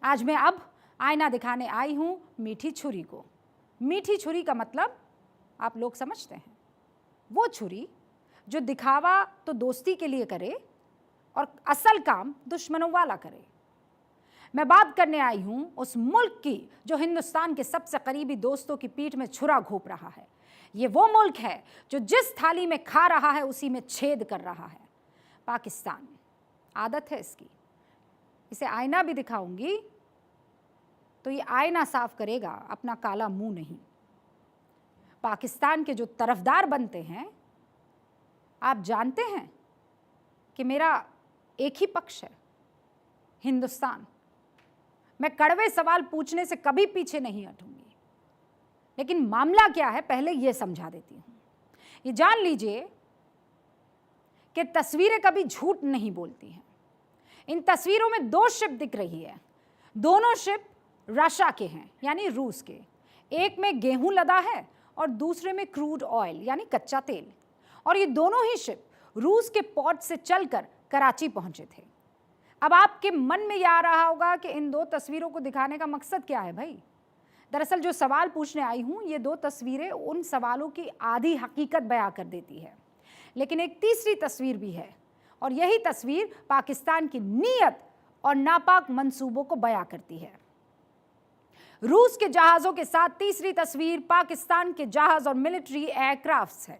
आज मैं अब आईना दिखाने आई हूं मीठी छुरी को। मीठी छुरी का मतलब आप लोग समझते हैं, वो छुरी जो दिखावा तो दोस्ती के लिए करे और असल काम दुश्मनों वाला करे। मैं बात करने आई हूं उस मुल्क की जो हिंदुस्तान के सबसे करीबी दोस्तों की पीठ में छुरा घोंप रहा है। ये वो मुल्क है जो जिस थाली में खा रहा है उसी में छेद कर रहा है। पाकिस्तान। आदत है इसकी। इसे आईना भी दिखाऊंगी तो ये आईना साफ करेगा, अपना काला मुंह नहीं। पाकिस्तान के जो तरफदार बनते हैं, आप जानते हैं कि मेरा एक ही पक्ष है, हिंदुस्तान। मैं कड़वे सवाल पूछने से कभी पीछे नहीं हटूंगी। लेकिन मामला क्या है पहले यह समझा देती हूं। ये जान लीजिए कि तस्वीरें कभी झूठ नहीं बोलती हैं। इन तस्वीरों में दो शिप दिख रही है। दोनों शिप रशिया के हैं, यानी रूस के। एक में गेहूं लदा है और दूसरे में क्रूड ऑयल यानी कच्चा तेल। और ये दोनों ही शिप रूस के पोर्ट से चलकर कराची पहुंचे थे। अब आपके मन में यह आ रहा होगा कि इन दो तस्वीरों को दिखाने का मकसद क्या है भाई। दरअसल जो सवाल पूछने आई हूं, ये दो तस्वीरें उन सवालों की आधी हकीकत बयां कर देती है। लेकिन एक तीसरी तस्वीर भी है और यही तस्वीर पाकिस्तान की नीयत और नापाक मंसूबों को बयां करती है। रूस के जहाजों के साथ तीसरी तस्वीर पाकिस्तान के जहाज और मिलिट्री एयरक्राफ्ट्स है।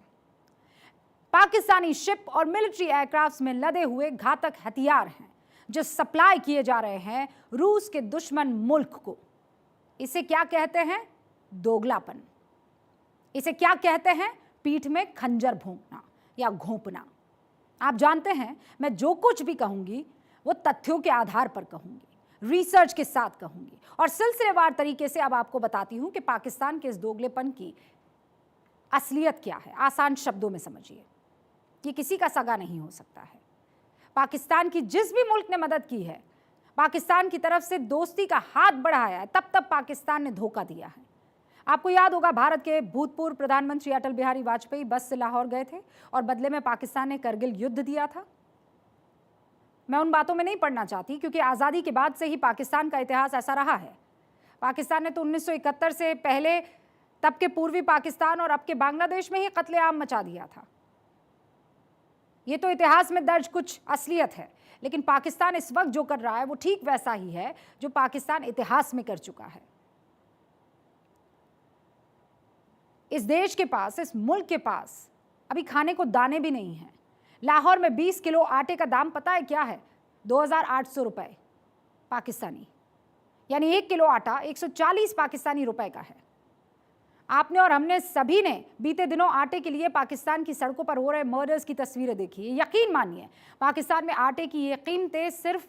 पाकिस्तानी शिप और मिलिट्री एयरक्राफ्ट्स में लदे हुए घातक हथियार हैं जो सप्लाई किए जा रहे हैं रूस के दुश्मन मुल्क को। इसे क्या कहते हैं? दोगलापन। इसे क्या कहते हैं? पीठ में खंजर भोंकना या घोंपना। आप जानते हैं, मैं जो कुछ भी कहूंगी वो तथ्यों के आधार पर कहूंगी, रिसर्च के साथ कहूंगी और सिलसिलेवार तरीके से अब आपको बताती हूं कि पाकिस्तान के इस दोगलेपन की असलियत क्या है। आसान शब्दों में समझिए, ये किसी का सगा नहीं हो सकता है। पाकिस्तान की जिस भी मुल्क ने मदद की है, पाकिस्तान की तरफ से दोस्ती का हाथ बढ़ाया है, तब पाकिस्तान ने धोखा दिया है। आपको याद होगा, भारत के भूतपूर्व प्रधानमंत्री अटल बिहारी वाजपेयी बस से लाहौर गए थे और बदले में पाकिस्तान ने करगिल युद्ध दिया था। मैं उन बातों में नहीं पढ़ना चाहती क्योंकि आज़ादी के बाद से ही पाकिस्तान का इतिहास ऐसा रहा है। पाकिस्तान ने तो 1971 से पहले तब के पूर्वी पाकिस्तान और अब के बांग्लादेश में ही कत्लेआम मचा दिया था। ये तो इतिहास में दर्ज कुछ असलियत है, लेकिन पाकिस्तान इस वक्त जो कर रहा है वो ठीक वैसा ही है जो पाकिस्तान इतिहास में कर चुका है। इस देश के पास, इस मुल्क के पास अभी खाने को दाने भी नहीं हैं। लाहौर में 20 किलो आटे का दाम पता है क्या है? 2800 रुपए पाकिस्तानी, यानी 1 किलो आटा 140 पाकिस्तानी रुपए का है। आपने और हमने सभी ने बीते दिनों आटे के लिए पाकिस्तान की सड़कों पर हो रहे मर्डर्स की तस्वीरें देखी है। यकीन मानिए, पाकिस्तान में आटे की ये कीमतें सिर्फ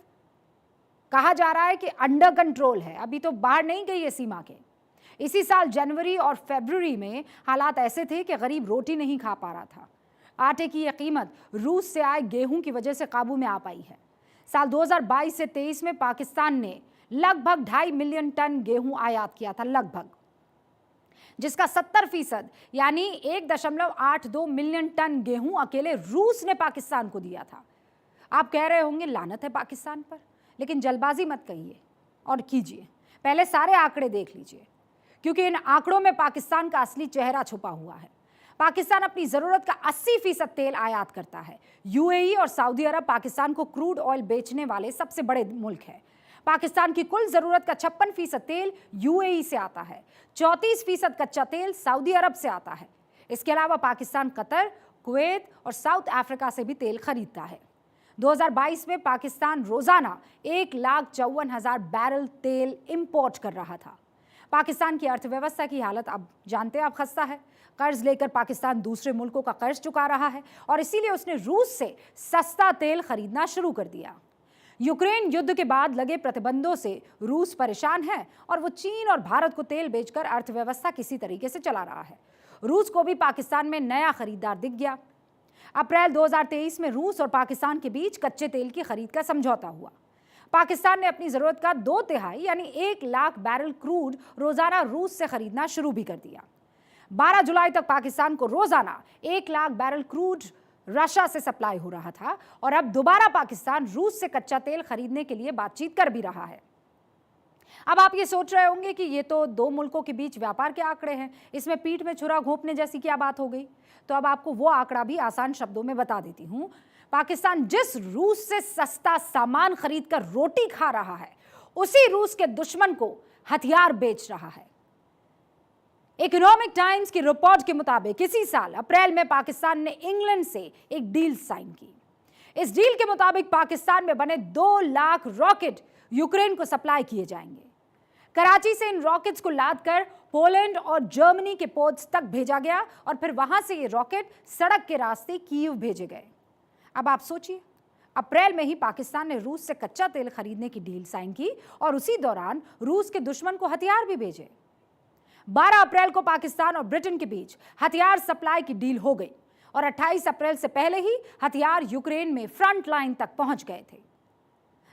कहा जा रहा है कि अंडर कंट्रोल है, अभी तो बाहर नहीं गई है सीमा के। इसी साल जनवरी और फरवरी में हालात ऐसे थे कि गरीब रोटी नहीं खा पा रहा था। आटे की यह कीमत रूस से आए गेहूं की वजह से काबू में आ पाई है। साल 2022 से 23 में पाकिस्तान ने लगभग 2.5 मिलियन टन गेहूं आयात किया था, लगभग, जिसका 70% यानी 1.82 मिलियन टन गेहूं अकेले रूस ने पाकिस्तान को दिया था। आप कह रहे होंगे लानत है पाकिस्तान पर, लेकिन जल्दबाजी मत कहिए और कीजिए, पहले सारे आंकड़े देख लीजिए, क्योंकि इन आंकड़ों में पाकिस्तान का असली चेहरा छुपा हुआ है। पाकिस्तान अपनी जरूरत का 80% तेल आयात करता है। यूएई और सऊदी अरब पाकिस्तान को क्रूड ऑयल बेचने वाले सबसे बड़े मुल्क हैं। पाकिस्तान की कुल जरूरत का 56% तेल यूएई से आता है। 34% कच्चा तेल सऊदी अरब से आता है। इसके अलावा पाकिस्तान कतर, कुवैत और साउथ अफ्रीका से भी तेल खरीदता है। 2022 में पाकिस्तान रोजाना 1,54,000 बैरल तेल इंपोर्ट कर रहा था। पाकिस्तान की अर्थव्यवस्था की हालत अब जानते हैं आप, खस्ता है। कर्ज लेकर पाकिस्तान दूसरे मुल्कों का कर्ज चुका रहा है और इसीलिए उसने रूस से सस्ता तेल खरीदना शुरू कर दिया। यूक्रेन युद्ध के बाद लगे प्रतिबंधों से रूस परेशान है और वो चीन और भारत को तेल बेचकर अर्थव्यवस्था किसी तरीके से चला रहा है। रूस को भी पाकिस्तान में नया खरीदार दिख गया। अप्रैल 2023 में रूस और पाकिस्तान के बीच कच्चे तेल की खरीद का समझौता हुआ। पाकिस्तान ने अपनी जरूरत का 2/3 यानी 1 लाख बैरल क्रूड रोजाना रूस से खरीदना शुरू भी कर दिया। 12 जुलाई तक पाकिस्तान को रोजाना 1 लाख बैरल क्रूड रशिया से सप्लाई हो रहा था और अब दोबारा पाकिस्तान रूस से कच्चा तेल खरीदने के लिए बातचीत कर भी रहा है। अब आप ये सोच रहे होंगे कि ये तो दो मुल्कों के बीच व्यापार के आंकड़े हैं, इसमें पीठ में छुरा घोंपने जैसी क्या बात हो गई। तो अब आपको वो आंकड़ा भी आसान शब्दों में बता देती हूं। पाकिस्तान जिस रूस से सस्ता सामान खरीदकर रोटी खा रहा है, उसी रूस के दुश्मन को हथियार बेच रहा है। इकोनॉमिक टाइम्स की रिपोर्ट के मुताबिक इसी साल अप्रैल में पाकिस्तान ने इंग्लैंड से एक डील साइन की। इस डील के मुताबिक पाकिस्तान में बने 2 लाख रॉकेट यूक्रेन को सप्लाई किए जाएंगे। कराची से इन रॉकेट्स को लादकर पोलैंड और जर्मनी के पोर्ट्स तक भेजा गया और फिर वहां से ये रॉकेट सड़क के रास्ते कीव भेजे गए। अब आप सोचिए, अप्रैल में ही पाकिस्तान ने रूस से कच्चा तेल खरीदने की डील साइन की और उसी दौरान रूस के दुश्मन को हथियार भी भेजे। 12 अप्रैल को पाकिस्तान और ब्रिटेन के बीच हथियार सप्लाई की डील हो गई और 28 अप्रैल से पहले ही हथियार यूक्रेन में फ्रंट लाइन तक पहुंच गए थे।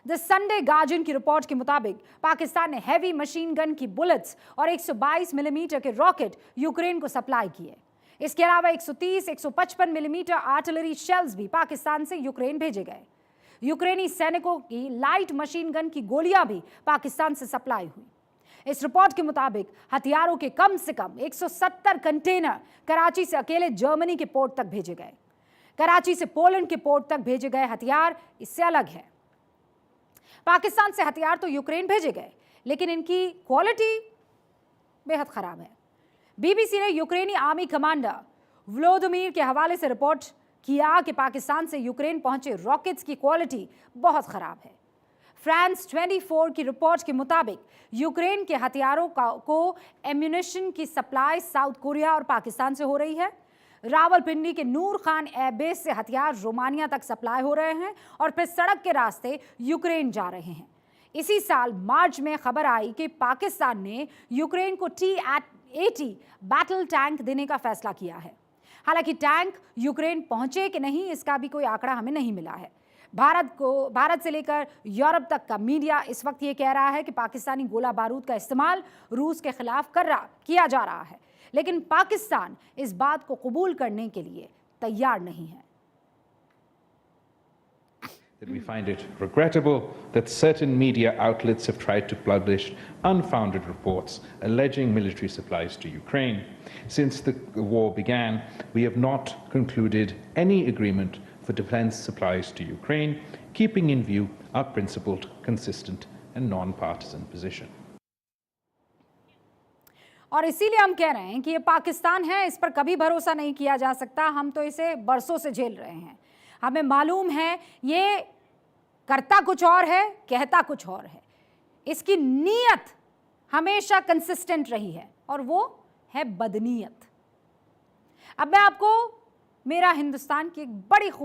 द संडे गार्जियन की रिपोर्ट के मुताबिक पाकिस्तान ने हैवी मशीन गन की बुलेट्स और 122 मिलीमीटर के रॉकेट यूक्रेन को सप्लाई किए। इसके अलावा 130, 155 मिलीमीटर आर्टिलरी शेल्स भी पाकिस्तान से यूक्रेन भेजे गए। यूक्रेनी सैनिकों की लाइट मशीन गन की गोलियां भी पाकिस्तान से सप्लाई हुई। इस रिपोर्ट के मुताबिक हथियारों के कम से कम 170 कंटेनर कराची से अकेले जर्मनी के पोर्ट तक भेजे गए। कराची से पोलैंड के पोर्ट तक भेजे गए हथियार इससे अलग है। पाकिस्तान से हथियार तो यूक्रेन भेजे गए, लेकिन इनकी क्वालिटी बेहद खराब है। बीबीसी ने यूक्रेनी आर्मी कमांडर व्लादिमीर के हवाले से रिपोर्ट किया कि पाकिस्तान से यूक्रेन पहुंचे रॉकेट्स की क्वालिटी बहुत खराब है। फ्रांस 24 की रिपोर्ट के मुताबिक यूक्रेन के हथियारों को एम्यूनिशन की सप्लाई साउथ कोरिया और पाकिस्तान से हो रही है। रावलपिंडी के नूर खान एयरबेस से हथियार रोमानिया तक सप्लाई हो रहे हैं और फिर सड़क के रास्ते यूक्रेन जा रहे हैं। इसी साल मार्च में खबर आई कि पाकिस्तान ने यूक्रेन को T-80 बैटल टैंक देने का फैसला किया है। हालांकि टैंक यूक्रेन पहुंचे कि नहीं, इसका भी कोई आंकड़ा हमें नहीं मिला है। भारत से लेकर यूरोप तक का मीडिया इस वक्त ये कह रहा है कि पाकिस्तानी गोला बारूद का इस्तेमाल रूस के खिलाफ किया जा रहा है, लेकिन पाकिस्तान इस बात को कबूल करने के लिए तैयार नहीं है। That we find it regrettable that certain media outlets have tried to publish unfounded reports alleging military supplies to Ukraine. Since the war began, we have not concluded any agreement for defense supplies to Ukraine, keeping in view our principled, consistent and non-partisan position. और इसीलिए हम कह रहे हैं कि ये पाकिस्तान है, इस पर कभी भरोसा नहीं किया जा सकता। हम तो इसे बरसों से झेल रहे हैं। हमें मालूम है ये करता कुछ और है, कहता कुछ और है। इसकी नीयत हमेशा कंसिस्टेंट रही है और वो है बदनीयत। अब मैं आपको मेरा हिंदुस्तान की एक बड़ी